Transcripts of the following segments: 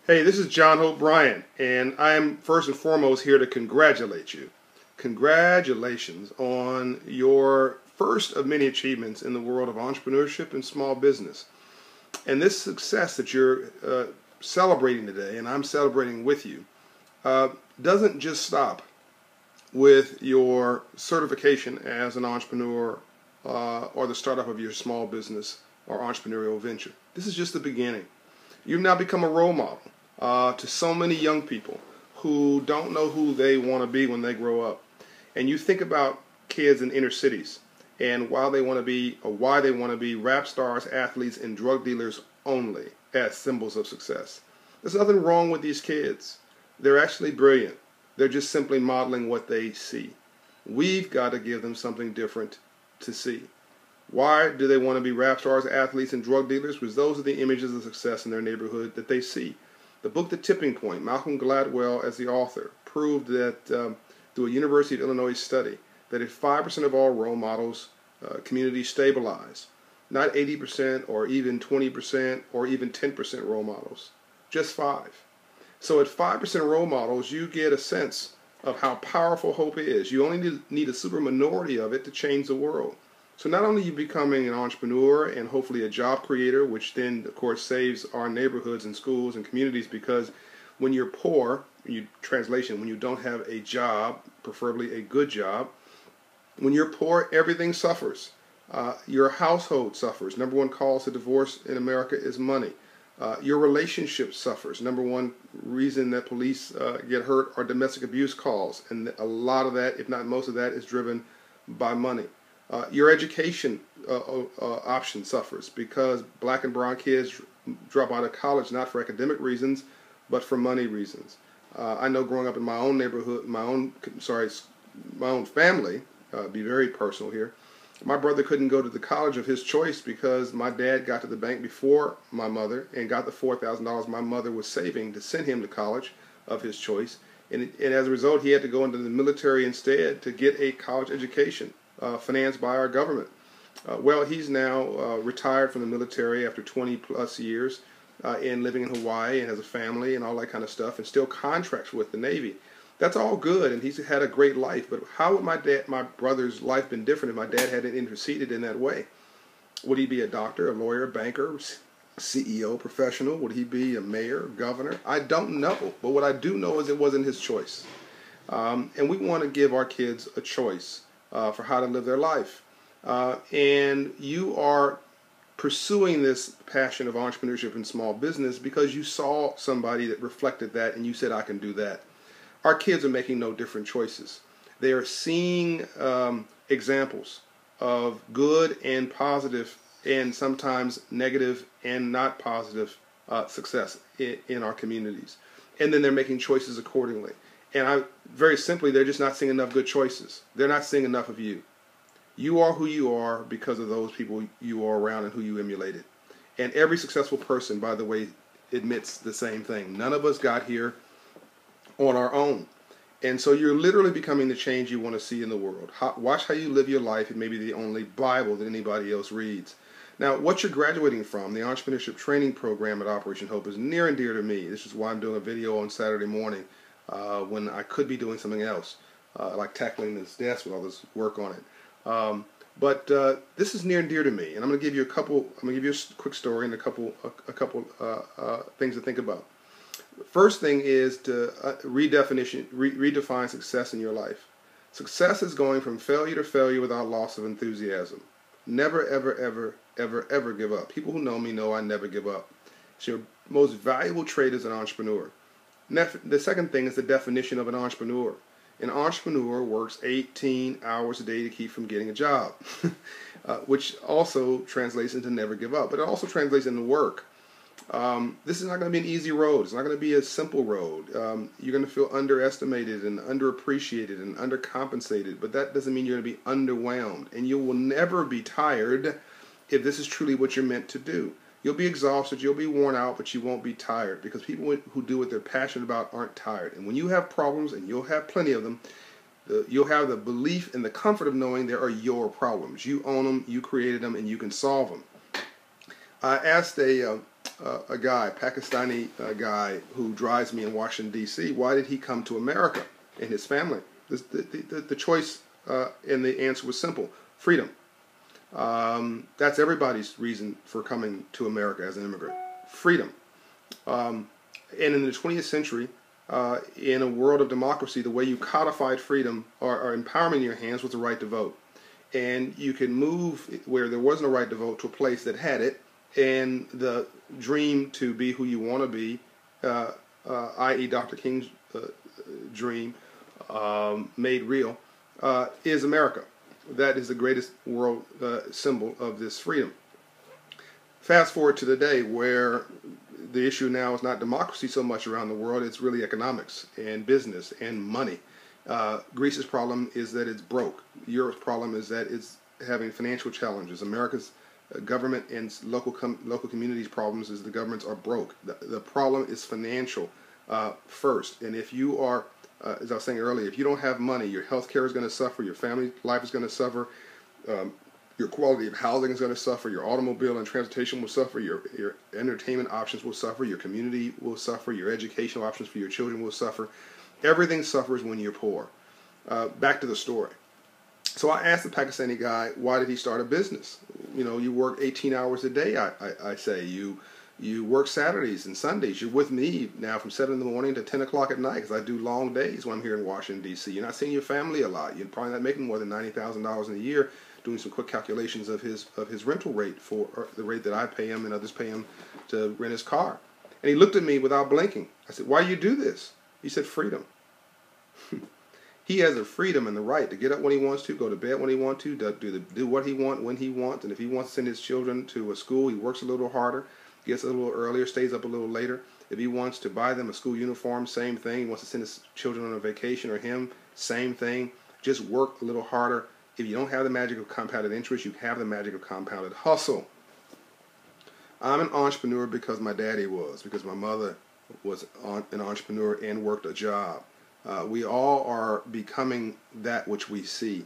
Hey, this is John Hope-Bryant, and I'm first and foremost here to congratulate you. Congratulations on your first of many achievements in the world of entrepreneurship and small business. And this success that you're celebrating today, and I'm celebrating with you, doesn't just stop with your certification as an entrepreneur or the startup of your small business or entrepreneurial venture. This is just the beginning. You've now become a role model to so many young people who don't know who they want to be when they grow up. And you think about kids in inner cities and why they want to be rap stars, athletes, and drug dealers only as symbols of success. There's nothing wrong with these kids. They're actually brilliant. They're just simply modeling what they see. We've got to give them something different to see. Why do they want to be rap stars, athletes, and drug dealers? Because those are the images of success in their neighborhood that they see. The book The Tipping Point, Malcolm Gladwell as the author, proved that through a University of Illinois study that if 5% of all role models, communities stabilize. Not 80% or even 20% or even 10% role models, just 5. So at 5% role models, you get a sense of how powerful hope is. You only need a super minority of it to change the world. So not only are you becoming an entrepreneur and hopefully a job creator, which then, of course, saves our neighborhoods and schools and communities, because when you're poor, when you don't have a job, preferably a good job, when you're poor, everything suffers. Your household suffers. Number one cause to divorce in America is money. Your relationship suffers. Number one reason that police get hurt are domestic abuse calls, and a lot of that, if not most of that, is driven by money. Your education option suffers because black and brown kids drop out of college not for academic reasons, but for money reasons. I know growing up in my own neighborhood, my own family, be very personal here, my brother couldn't go to the college of his choice because my dad got to the bank before my mother and got the $4,000 my mother was saving to send him to college of his choice. And as a result, he had to go into the military instead to get a college education. Financed by our government. Well, he's now retired from the military after 20 plus years and living in Hawaii and has a family and all that kind of stuff and still contracts with the Navy. That's all good, and he's had a great life, but how would my brother's life been different if my dad hadn't interceded in that way? Would he be a doctor, a lawyer, a banker, CEO, professional? Would he be a mayor, governor? I don't know, but what I do know is it wasn't his choice. And we want to give our kids a choice for how to live their life. And you are pursuing this passion of entrepreneurship and small business because you saw somebody that reflected that and you said, I can do that. Our kids are making no different choices. They are seeing examples of good and positive and sometimes negative and not positive success in our communities. And then they're making choices accordingly. And very simply, they're just not seeing enough good choices. They're not seeing enough of you. You are who you are because of those people you are around and who you emulated. And every successful person, by the way, admits the same thing. None of us got here on our own. And so you're literally becoming the change you want to see in the world. Watch how you live your life. It may be the only Bible that anybody else reads. Now, what you're graduating from, the Entrepreneurship Training Program at Operation Hope, is near and dear to me. This is why I'm doing a video on Saturday morning when I could be doing something else, like tackling this desk with all this work on it. But this is near and dear to me, and I'm going to give you a quick story and a couple things to think about. First thing is to redefine success in your life. Success is going from failure to failure without loss of enthusiasm. Never, ever, ever, ever, ever give up. People who know me know I never give up. It's your most valuable trait as an entrepreneur. The second thing is the definition of an entrepreneur. An entrepreneur works 18 hours a day to keep from getting a job, which also translates into never give up, but it also translates into work. This is not going to be an easy road. It's not going to be a simple road. You're going to feel underestimated and underappreciated and undercompensated, but that doesn't mean you're going to be underwhelmed. And you will never be tired if this is truly what you're meant to do. You'll be exhausted, you'll be worn out, but you won't be tired because people who do what they're passionate about aren't tired. And when you have problems, and you'll have plenty of them, you'll have the belief and the comfort of knowing there are your problems. You own them, you created them, and you can solve them. I asked a a guy, Pakistani guy who drives me in Washington, D.C., why did he come to America and his family? The choice and the answer was simple: freedom. That's everybody's reason for coming to America as an immigrant. Freedom. And in the 20th century, in a world of democracy, the way you codified freedom or empowerment in your hands was the right to vote. And you could move where there wasn't a right to vote to a place that had it, and the dream to be who you want to be, i.e. Dr. King's dream made real, is America. That is the greatest world symbol of this freedom. Fast forward to today, where the issue now is not democracy so much around the world, it's really economics and business and money. Greece's problem is that it's broke. Europe's problem is that it's having financial challenges. America's government and local communities' problems is the governments are broke. The problem is financial first. And if you are, as I was saying earlier, if you don't have money, your health care is going to suffer, your family life is going to suffer, your quality of housing is going to suffer, your automobile and transportation will suffer, your entertainment options will suffer, your community will suffer, your educational options for your children will suffer. Everything suffers when you're poor. Back to the story. So I asked the Pakistani guy, why did he start a business? You know, you work 18 hours a day, I say. You work Saturdays and Sundays. You're with me now from 7 in the morning to 10 o'clock at night because I do long days when I'm here in Washington, D.C. You're not seeing your family a lot. You're probably not making more than $90,000 in a year, doing some quick calculations of his rental rate for the rate that I pay him and others pay him to rent his car. And he looked at me without blinking. I said, why do you do this? He said, freedom. He has the freedom and the right to get up when he wants to, go to bed when he wants to, do what he wants when he wants. And if he wants to send his children to a school, he works a little harder, gets a little earlier, stays up a little later. If he wants to buy them a school uniform, same thing. He wants to send his children on a vacation or him, same thing. Just work a little harder. If you don't have the magic of compounded interest, you have the magic of compounded hustle. I'm an entrepreneur because my daddy was, because my mother was an entrepreneur and worked a job. We all are becoming that which we see.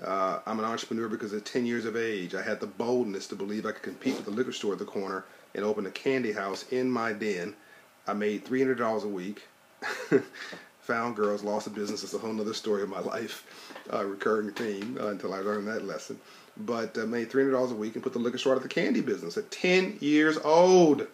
I'm an entrepreneur because at 10 years of age, I had the boldness to believe I could compete with the liquor store at the corner and open a candy house in my den. I made $300 a week, found girls, lost a business. It's a whole other story of my life, recurring theme until I learned that lesson. But made $300 a week and put the liquor store out of the candy business at 10 years old.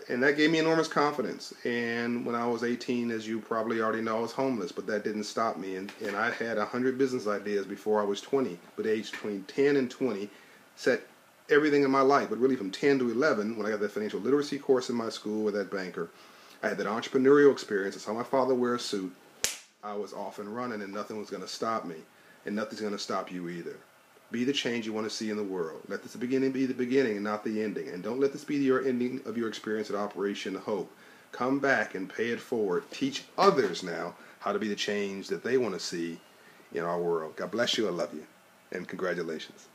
And that gave me enormous confidence. And when I was 18, as you probably already know, I was homeless, but that didn't stop me. And I had 100 business ideas before I was 20. But aged between 10 and 20, set everything in my life. But really from 10 to 11, when I got that financial literacy course in my school with that banker, I had that entrepreneurial experience. I saw my father wear a suit. I was off and running, and nothing was going to stop me. And nothing's going to stop you either. Be the change you want to see in the world. Let this beginning be the beginning and not the ending. And don't let this be your ending of your experience at Operation Hope. Come back and pay it forward. Teach others now how to be the change that they want to see in our world. God bless you. I love you. And congratulations.